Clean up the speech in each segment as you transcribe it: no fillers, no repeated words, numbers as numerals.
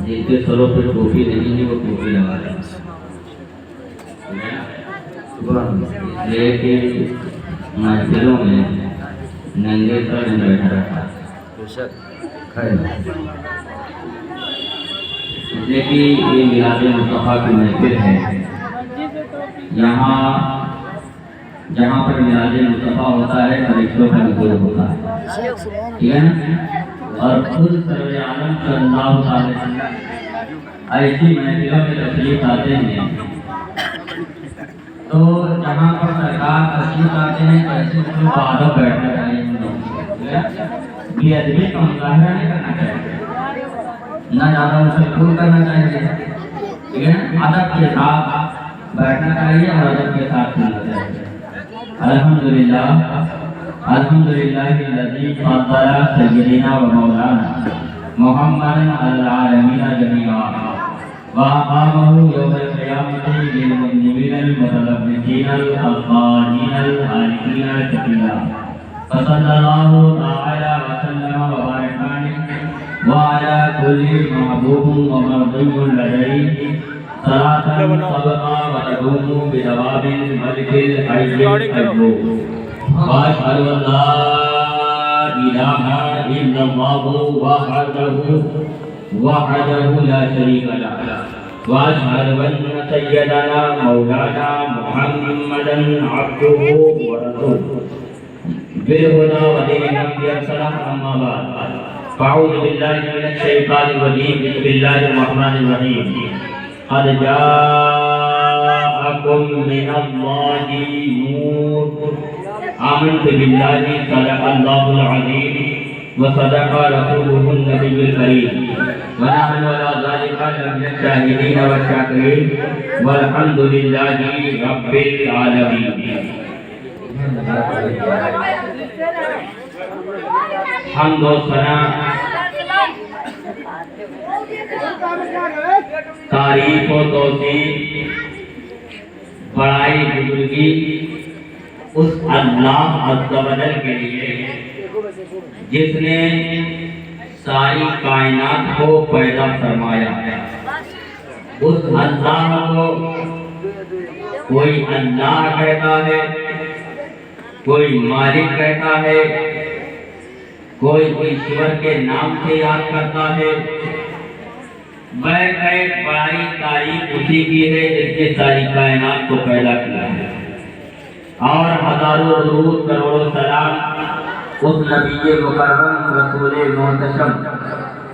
जिनके सरों पे टोपी नहीं है वो टोपी लगा रहे हैं, इसलिए कि महफिलों में नंगे सर नहीं बैठा रहता है, इसलिए कि ये मिलाद मुस्तफा की महफिल है। यहाँ जहाँ पर मिलाद मुस्तफा होता है फरिश्तों का नुज़ूल होता है, ठीक है ना। और खुद सर्वे आलम सल्लल्लाहु अलैहि वसल्लम ऐसी महफिलों में तशरीफ लाते हैं, तो जहाँ पर सरकार तशरीफ लाते हैं तो ऐसे लोग बाहर बैठना चाहिए, बेअदबी का मुजाहरा नहीं करना चाहिए, ना ज़्यादा उसे खून करना चाहिए, ठीक है। अदब के साथ बैठना चाहिए और अदब के साथ सुनना चाहिए। अल्हम्दुलिल्लाह अल्हम्दुलिल्लाहिल्लज़ी फ़द्दला सय्यदना व मौलाना मुहम्मदन अलल आलमीन जमीआ व अक़ामहु यौमल क़ियामति लिल मुज़निबीनल मुतलब्बिसीनल अफ़ानीनल हालिकीनल शकीला सल्लल्लाहु तआला व सल्लम व बारक अलैहि व अला कुल्ली महबूबिन व मरज़ूबिन लदैहि सलातन सबका व तदूमु बिदवाबिल मलिकिल हय्यिल क़य्यूम व अशहदु अन ला इलाहा इल्लल्लाहु वहदहु ला शरीका लहु व अशहदु अन्न सय्यदना मौलाना मुहम्मदन अब्दुहु व रसूलुहु बिल-हुदा व दीनिल हक़्क़ि अस्सलाम अम्मा बाद फ़अऊज़ु बिल्लाहि मिनश शैतानिर रजीम बिस्मिल्लाहिर रहमानिर रहीम क़द जाअकुम मिनल्लाहि नूर आमनतु बिल्लाहि सदक़ल्लाहुल अज़ीम व सदक़ रसूलुहुन नबियुल करीम व नहनु अला ज़ालिका लमिनश शाहिदीन व शाकिरीन वल्हम्दुलिल्लाहि रब्बिल आलमीन। हम्द व सना तारीफ व तौसीफ बड़ाई बुजुर्गी उस अल्लाह अज़्ज़ा व जल के लिए जिसने सारी कायनात को पैदा फरमाया। उस अल्लाह को कोई अल्लाह कहता है, कोई मालिक कहता है, कोई ईश्वर के नाम से याद करता है। मैं बड़ाई तारीफ उसी की है जिसने सारी कायनात को पैदा किया है। और हजारों दुरूद करोड़ों सलाम उस नबी मुकर्रम रसूल मोहतशम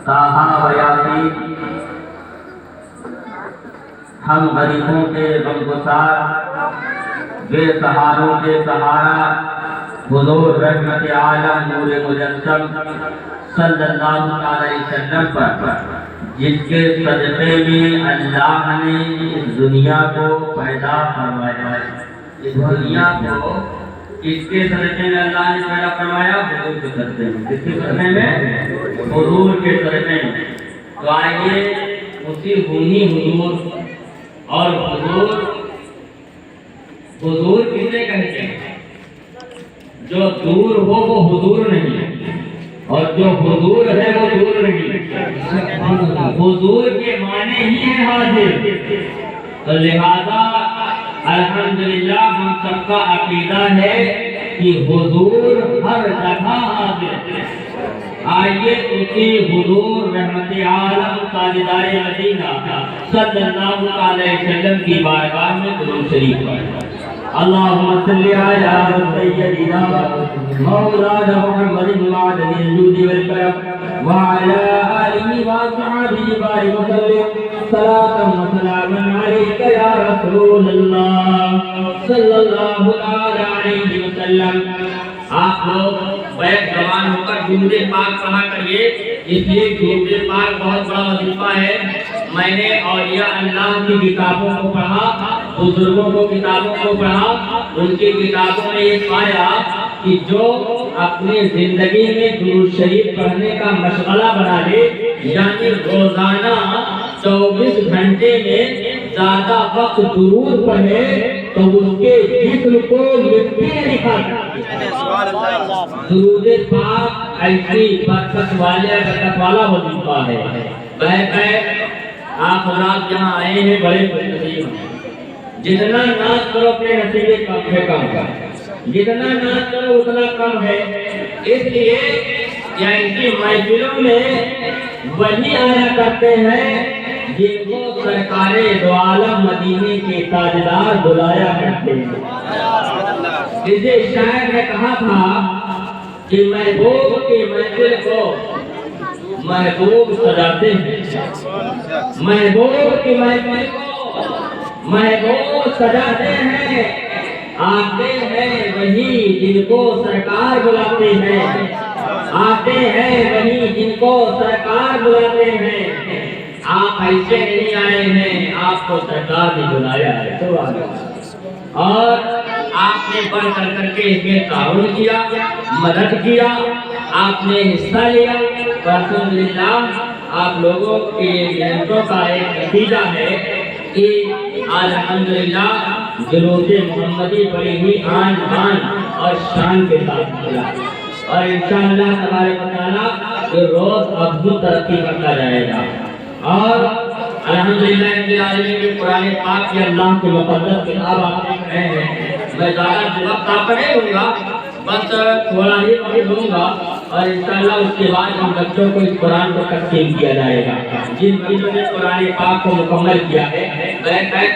ताहा व यासीन हम गरीबों के गमगुसार बेसहारों के सहारा हुजूर रहमत आलम नूर मुजस्सम सल्लल्लाहु अलैहि वसल्लम पर जिसके सदक़े में अल्लाह ने इस दुनिया को पैदा फरमाया। इस दुनिया को किसके सदक़े में अल्लाह ने पैदा फरमाया? हुजूर के सदक़े में। किसके सदक़े में? हुजूर के सदक़े में। तो आइए उसी हुनी हुजूर और हुजूर किसे कहते हैं? जो दूर हो वो हुजूर नहीं है और जो हुजूर है वो दूर नहीं है। हुजूर के माने ही है हाजिर। तो लिहाजा अल्हम्दुलिल्लाह हम सबका अकीदा है कि हुजूर हर जगह हाजिर है। आइए उसी हुजूर रहमत आलम ताजदार मदीना सल्लल्लाहु अलैहि वसल्लम की बारगाह में दुरूद शरीफ पढ़ें। अल्लाहुम्मा सल्लि अला सय्यदिना मौलाना मुहम्मदिन मअदनिल जूदि वल करम व अला आलिहि व असहाबिहि बारिक व सल्लिम सलातन व सलामन अलैका या रसूलल्लाह सल्लल्लाहु अलैहि वसल्लम। आप लोग बैठ जवान होकर दुरूद पाक पढ़ा करिए, इसलिए दुरूद पाक बहुत बड़ा वजीफा है। मैंने औलिया अल्लाह की किताबों को पढ़ा, बुजुर्गों को किताबों को पढ़ा, उनकी किताबों में ये पाया कि जो अपनी जिंदगी में दुरूद शरीफ पढ़ने का मशगला बना ले, यानी रोजाना 24 घंटे में ज्यादा वक्त दुरूद पढ़े तो उसके जिस्म को मिट्टी में दिखा। दुरूद पाक ایسی برکت والا وظیفہ ہے۔ آپ حضرات جہاں آئے ہیں بڑے خوش نصیب ہیں۔ جتنا ناز کرو اپنے نصیب کم ہے، کم کا جتنا ناز کرو اتنا کم ہے۔ اس لیے ایسی محفلوں میں وہی آیا کرتے ہیں جن کو سرکار دو عالم مدینے کے تاجدار بلایا کرتے ہیں۔ اسے شاعر نے کہا تھا کہ محبوب کی محفل کو محبوب سجاتے ہیں، محبوب کی محفل کو محبوب سجاتے ہیں، آتے ہیں وہی جن کو سرکار بلاتے ہیں، آتے ہیں وہی جن کو سرکار بلاتے ہیں۔ آپ ایسے نہیں آئے ہیں، آپ کو سرکار نے بلایا ہے۔ اور آپ نے بڑھ چڑھ کر کے اس میں تعاون کیا، مدد کیا، آپ نے حصہ لیا۔ الحمدللہ آپ لوگوں کی محنتوں کا ایک نتیجہ ہے کہ آج الحمدللہ جلوس محمدی بڑی ہی آن بان اور شان کے ساتھ کیا، اور انشاءاللہ تبارک و تعالیٰ یہ روز افزوں ترقی کرتا جائے گا۔ اور الحمدللہ رب العالمین کے قرآن پاک کی اللہ کے مقدس کتاب آپ دیکھ رہے ہیں۔ میں زیادہ وقت آپ کا نہیں ہوں گا، بس تھوڑا ہی وقت دوں گا، اور انشاءاللہ اس کے بعد ہم بچوں کو اس قرآن کو تقسیم کیا جائے گا۔ جن بچوں نے قرآن پاک کو مکمل کیا ہے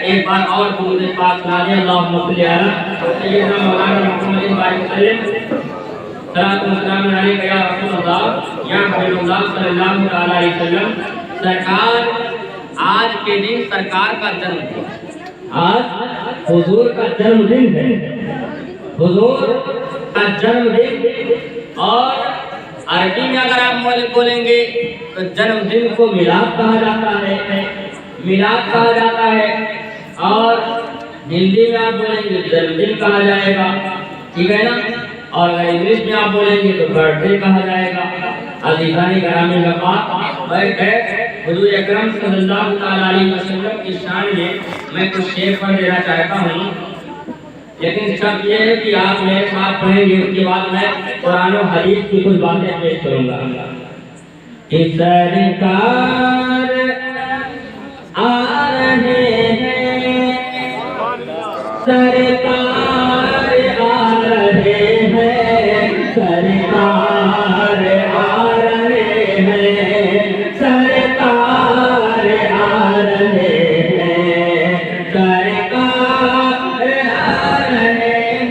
ایک بار اور درود پاک سنا دیں۔ اللہم صلی علی سیدنا مولانا محمد وسلم صلاۃ و سلام علیک یا رسول اللہ یا حبیب اللہ صلی اللہ علیہ وسلم۔ سرکار آج کے دن سرکار کا جنم دن، آج حضور کا جنم دن ہے، حضور کا جنم دن۔ اور عربی میں اگر آپ بولیں گے تو جنم دن کو میلاد کہا جاتا ہے، میلاد کہا جاتا ہے، اور ہندی میں آپ بولیں گے جنم دن کہا جائے گا، ٹھیک ہے نا؟ اور اگر انگلش میں آپ بولیں گے تو برتھ ڈے کہا جائے گا۔ عزیزان گرامی مقام حضور اکرم صلی اللہ علیہ وسلم کی شان میں کچھ شعر پڑھ دینا چاہتا ہوں، لیکن شرط یہ ہے کہ آپ میرے ساتھ پڑھیں گے، اس کے بعد میں قرآن و حدیث کی کچھ باتیں پیش کروں گا۔ کہ سرکار آ رہے ہیں، سرکار آ رہے ہیں، سرکار آ رہے ہیں، سرکار آ رہے ہیں، سرکار آ رہے ہیں،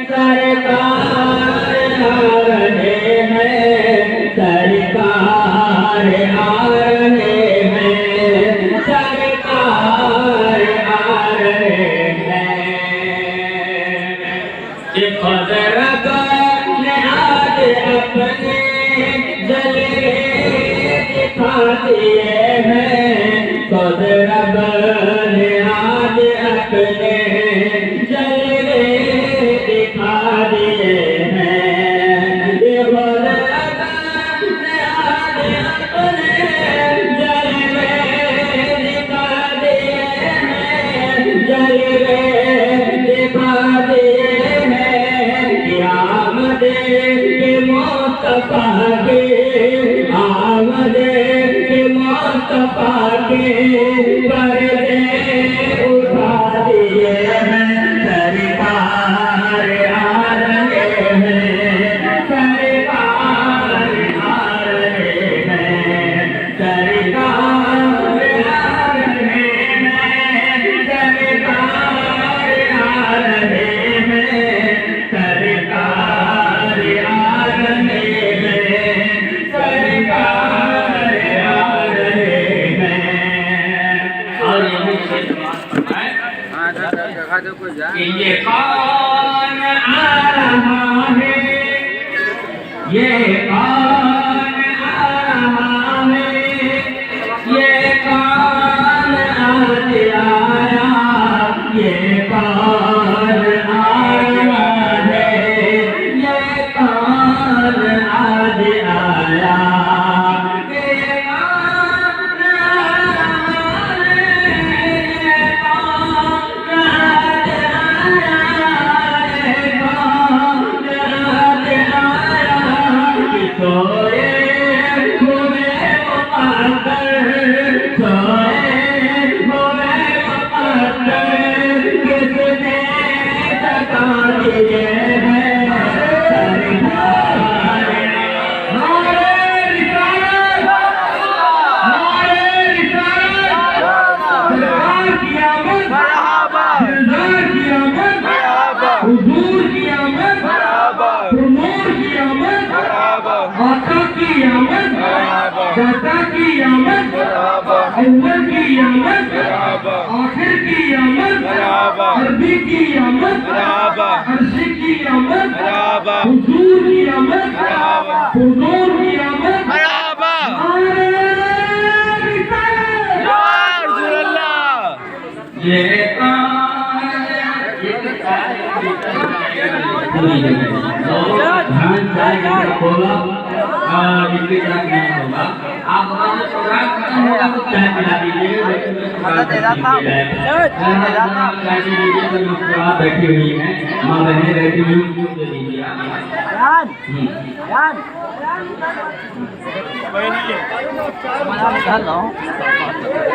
سرکار آ رہے ہیں، سرکار آ رہے ہیں، سرکار آ رہے ہیں۔ کہ خود رب نے آج اپنے جلوے دکھا دیے ہیں، خود رب نے آج اپنے جلوے دکھا دیے ہیں۔ یہ خود رب نے آج اپنے جلوے دکھا دیے ہیں، جلوے دکھا دیے ہیں۔ آمد کے مصطفیٰ کے، آمد کے مصطفیٰ کے پردے اٹھا دیے ہیں، سرکار آ رہے ہیں، سرکار آ رہے ہیں، سرکار آ رہے ہیں، سرکار آ رہے ہیں، سرکار آ رہے ہیں، سرکار آ رہے ہیں۔ اور یہی سے کہ یہ کون آ رہا ہے، یہ کون آ رہا ہے، یہ کون آج آیا، یہ کون آ رہا ہے، یہ کون آج آیا، یہ کون آ رہا ہے، یہ کون آج آیا، یہ کون آج آیا، आमद, दाता की आमद, अव्वल की आमद, आखिर की आमद, अरबी की आमद, अर्शी की आमद, हुजूर की आमद, हुजूर की आमद, ये ध्यान जाएगा बोला इनकी तरफ नहीं होगा। आप हमारे प्रोग्राम खत्म होगा तो चाय पिला दीजिए, चाय दीजिए तो मुस्कुरा बैठी हुई है, माँ बहने बैठी हुई उनको दे दीजिए।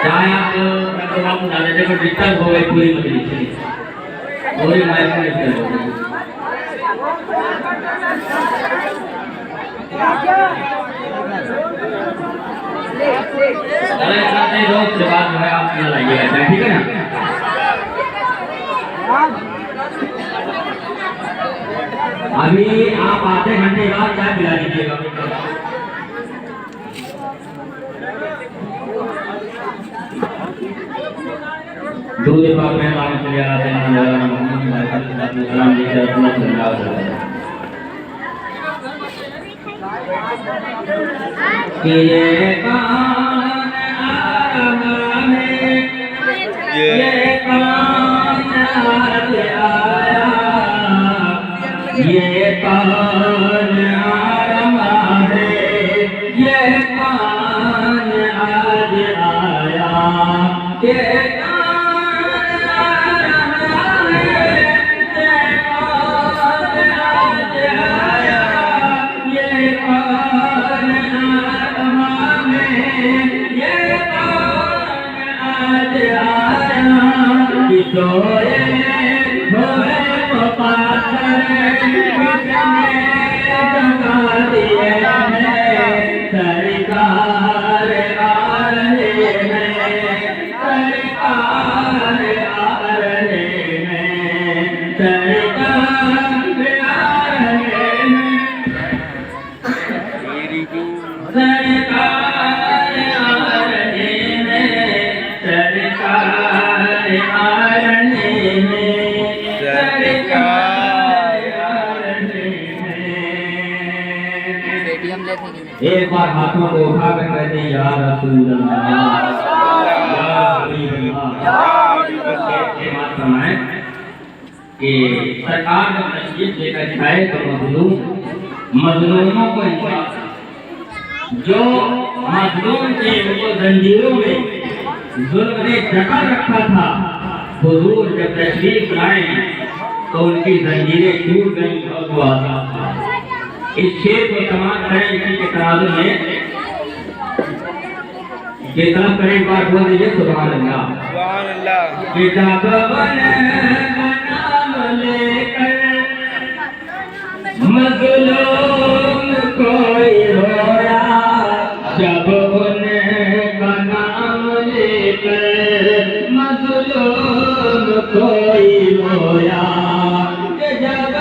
चाय आप प्रोग्राम डाल दीजिए, पर डिस्टर्ब हो गई पूरी मजलिस से, पूरी माइक में डिस्टर्ब हो गई। अरे नहीं दोस्त से बात है, आप यहाँ लाइएगा चाय, ठीक है ना? अभी आप आधे घंटे बाद चाय पिला दीजिएगा। दूध पाक में लाने के लिए आते हैं कि ये कौन आया है, ये कौन आज आया, ये कौन आया है, ये कौन आज आया, ये सोए होए पाथर किसने जगा दिए हैं, सरकार आ रहे हैं, सरकार आ रहे हैं, सरकार आ रहे हैं, सरकार आ रहे हैं, सरकार आ एक बार हाथों को उठा कर कहते हैं या रसूल अल्लाह, या हबीब अल्लाह। फरमाएं कि सरकार जब तशरीफ लेकर जाए तो मजलूमों को इंसाफ, जो मजलूम थे उनको जंजीरों में जुल्म ने जकड़ रखा था, हुजूर जब तशरीफ लाए तो उनकी जंजीरें टूट गई और वो आजाद था। इस शेर को तमाम करें इसी के तराजू में ये तरफ करें, एक बार बोल दीजिए सुभान अल्लाह। किताब बने नाम लेकर मजलूम कोई रोया, जब उनका नाम लेकर मजलूम कोई रोया, जब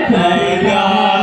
सरकार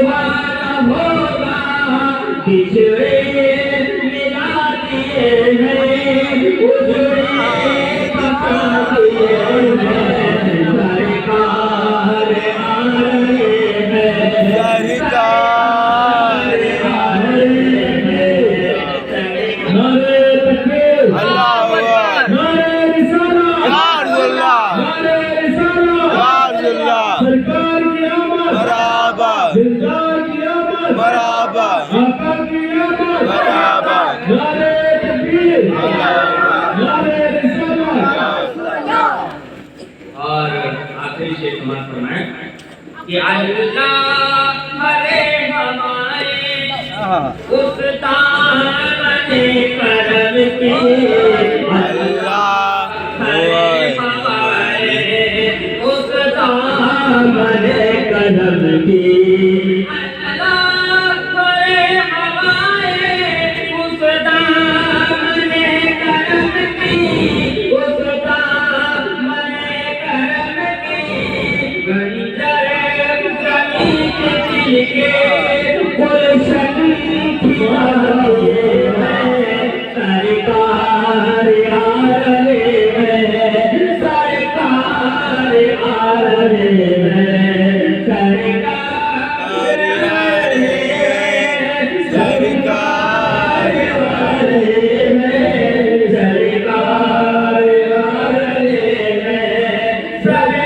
वाला होगा बिछड़े मिला दिए हैं उजड़े बता दिए हैं सरकार आ रहे हैं सरकार आ रहे हैं नारे तकबीर अल्लाह अकबर नारे रिसालत या अल्लाह नारे रिसालत या अल्लाह सरकार की आमद मरहबा दिलदार की आमद मरहबा आका की आमद मरहबा नारे तकबीर नारे रिसालत और आखिरी शेर समाप्त फरमाएं कि अल्लाह हरे हमारे उस्ताद बने करम के अल्लाह हरे हमारे उस्ताद बने करम के अल्लाह हरे हमारे उस्ताद बने करम के उस्ताद बने करम के गंजर जमी के दिल के गुलशन खिलाए हैं सरकार आ रहे हैं सरकार आ रहे हैं सरकार आ रहे हैं सरकार आ रहे हैं सरकार आ रहे हैं सरकार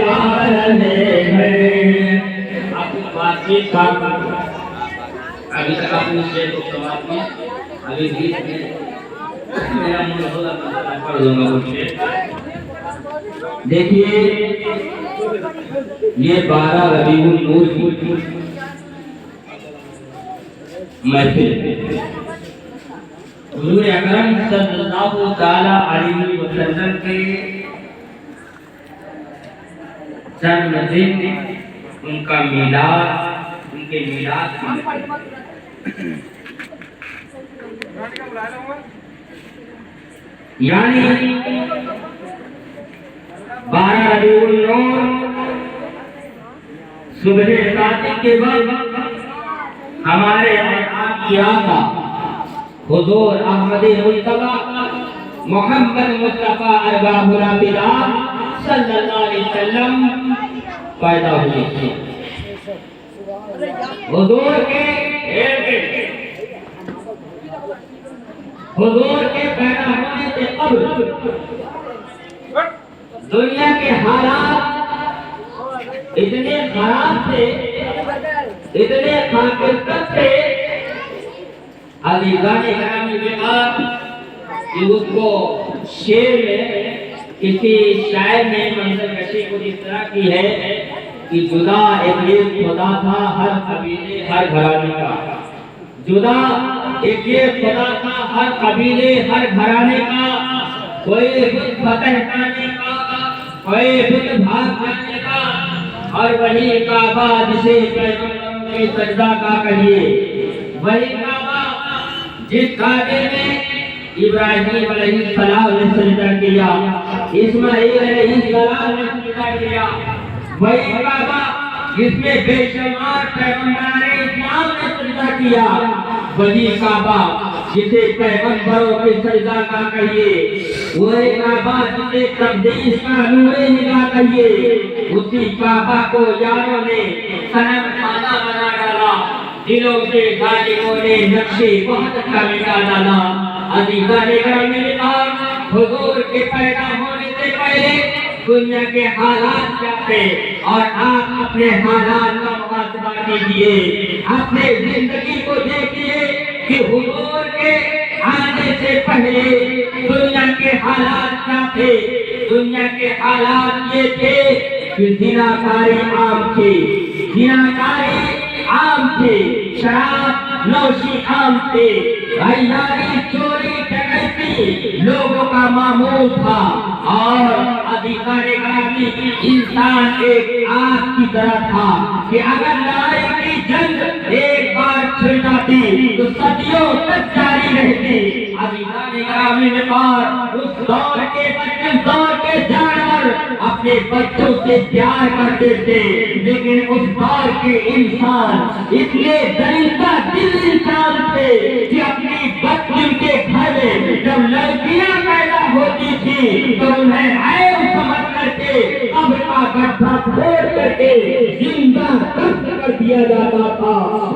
आ रहे हैं आपको बातचीत का अभी तक आपने शेर को समाप्त किया अभी गीत में मेरा मन होगा तो पढ़ दूंगा कुछ शेर देखिए ये 12 रबीउल नूर की महफिल हुजूर अकरम सल्लल्लाहु ताला अलैहि वसल्लम के जन्मदिन उनका मिलाद उनके मिलाद यानी 12 रबीउल नूर सुबह सादिक के वक्त हमारे आपकी आका हुजूर अहमद मुस्तफा मोहम्मद मुस्तफा अरबाहुल बिलाल सल्लल्लाहु अलैहि वसल्लम पैदा हुए थे हुजूर के पैदा होने से अब दुनिया के हालात इतने खराब थे इतने खाकिरत थे अली गाने ग्रामी ने कहा कि उसको शेर में किसी शायर ने मंजर कशी को इस तरह की है कि जुदा एक खुदा था हर कबीले हर घराने का जुदा एक खुदा था हर कबीले हर घराने का कोई बुत फतह करने का कोई बुत भाग करने का और वही काबा जिसे पैगंबरों के सजदा का कहिए वही काबा जिस काबे में इब्राहिम अलैहिस्सलाम ने सजदा किया इस्माइल अलैहिस्सलाम ने सजदा किया वही काबा जिसमें बेशुमार पैगंबराने इस्लाम ने सजदा किया वही काबा जिसे पैगंबरों के सजदा का कहिए वही काबा जिसे तकदीस का नूरे निगाह कहिए उसी काबा को यारों ने सनम खाना बना डाला दिलों से जालिमों ने नक्शे बहुत का मिटा डाला अधिकारी ने कहा हुजूर के पैदा होने से पहले दुनिया के हालात क्या थे और आप अपने हालात का मुकाबला कीजिए अपने जिंदगी को देखिए कि हुजूर के आने से पहले दुनिया के हालात क्या थे दुनिया के हालात ये थे कि जिनाकारी आम थे जिनाकारी आम थे शराब नौशी आम थे गैयारी चोरी डकैती लोगों का मामूल था और अधिकारी ग्रामी इंसान एक आग की तरह था कि अगर लड़ाई की जंग एक बार छिड़ जाती तो सदियों तक जारी रहती अधिकारी ग्रामी ने कहा उस दौर के जानवर اپنے بچوں سے پیار کرتے تھے، لیکن اس دور کے انسان اتنے دریندہ دل انسان تھے کہ اپنی بچوں کے گھر میں جب لڑکیاں پیدا ہوتی تھی تو انہیں عیب سمجھ کر کے قبر کا گڈھا کھود کر کے زندہ دفن کر دیا جاتا تھا۔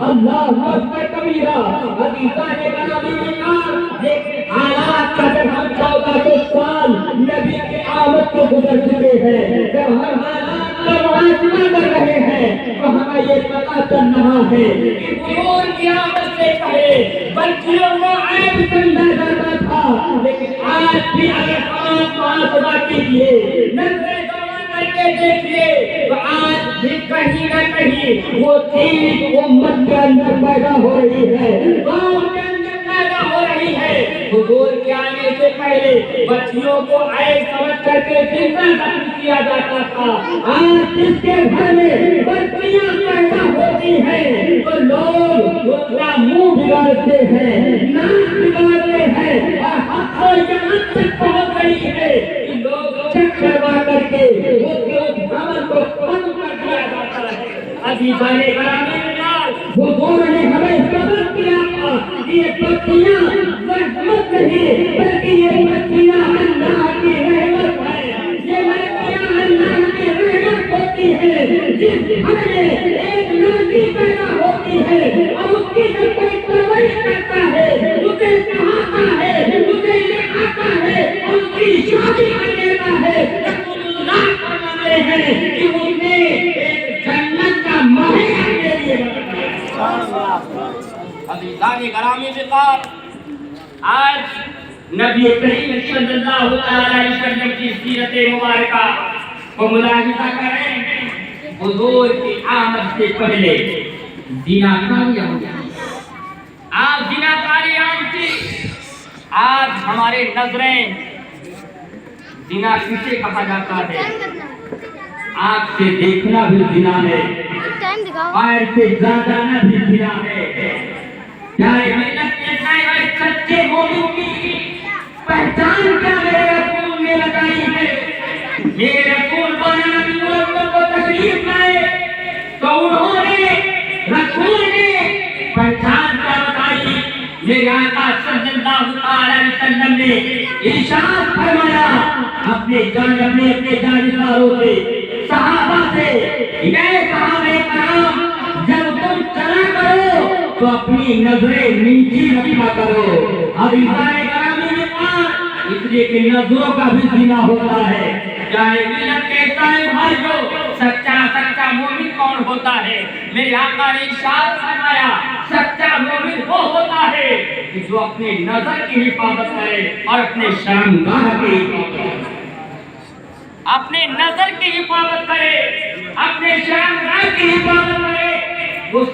اللہ اکبر کبیرہ، عزیزان گرامی مہمان، لیکن حالات کا جب ہم 1400 سال نبی کی آمد کو گزر چکے ہیں، جب ہم حالات کا محاسبہ کر رہے ہیں تو ہمیں یہ پتہ چل رہا ہے کہ حضور کی آمد سے پہلے بچیوں کو عیب سمجھا جاتا تھا، لیکن آج بھی اگر ہم محاسبہ کیجیے، نظریں دوڑا کر کے دیکھیے تو آج بھی کہیں نہ کہیں وہ چیز امت کے اندر پیدا ہو رہی ہے، قوم کے اندر پیدا ہو رہی ہے۔ حضور کے آنے سے پہلے بچیوں کو عیب سمجھ کر کے زندہ دفن کیا جاتا تھا۔ آج جس کے گھر میں بچیاں پیدا ہوتی ہیں تو لوگ اپنا منہ بگاڑتے ہیں، ناک بگاڑتے ہیں، اور حد و یہاں تک پہنچ گئی ہے کہ لوگ چیک کروا کر کے اس عمل کو بند کر دیا جاتا ہے۔ عزیزان گرامی حضور نے ہمیں سبق دیا تھا کہ یہ بچیاں رحمت نہیں بلکہ یہ بچیاں اللہ کی رحمت ہے، یہ لڑکیاں اللہ کی رحمت ہوتی ہے۔ جس گھر میں ایک لڑکی پیدا ہوتی ہے اور اس کی جب کوئی پرورش کرتا ہے، اسے پڑھاتا ہے، اسے لکھاتا ہے اور اس کی شادی کر دیتا ہے، اللہ فرماتے ہیں کہ اس نے ایک جنت کا محل کے لیے بنایا۔ عزیزان گرامی مہمان، آج نبی کریم صلی اللہ علیہ وسلم کی سیرت مبارکہ کو ملاحظہ کریں۔ حضور کی آمد سے پہلے زناکاری عام تھی، آج زناکاری عام تھی۔ آج ہمارے نظریں زنا کسے کہا جاتا ہے؟ آنکھ سے دیکھنا بھی زنا ہے، پیر سے جانا بھی زنا ہے۔ پیارے ملت کے نائب سچے مومن کی پہچان کیا میرے رسول نے لگائی ہے؟ میرے رسول کو تشریف لائے تو انہوں نے رسول نے پہچان کیا بتائی؟ میرے آقا صلی اللہ علیہ وسلم نے ارشاد فرمایا اپنے جانشینوں سے، صحابہ سے، اے صحابہ کرام، جب تم چلا کرو تو اپنی نظریں نیچی رکھا کرو۔ عزیزان گرامی مہمان، اس لیے کہ نظروں کا بھی زنا ہوتا ہے۔ چاہے ملت کہتا ہے بھائیو، سچا مومن کون ہوتا ہے؟ میرے آقا نے ارشاد فرمایا سچا مومن وہ ہوتا ہے کہ جو اپنے نظر کی حفاظت کرے اور اپنے شرمگاہ کی حفاظت کرے، اپنے نظر کی حفاظت کرے، اپنے شرمگاہ کی حفاظت کرے، وہ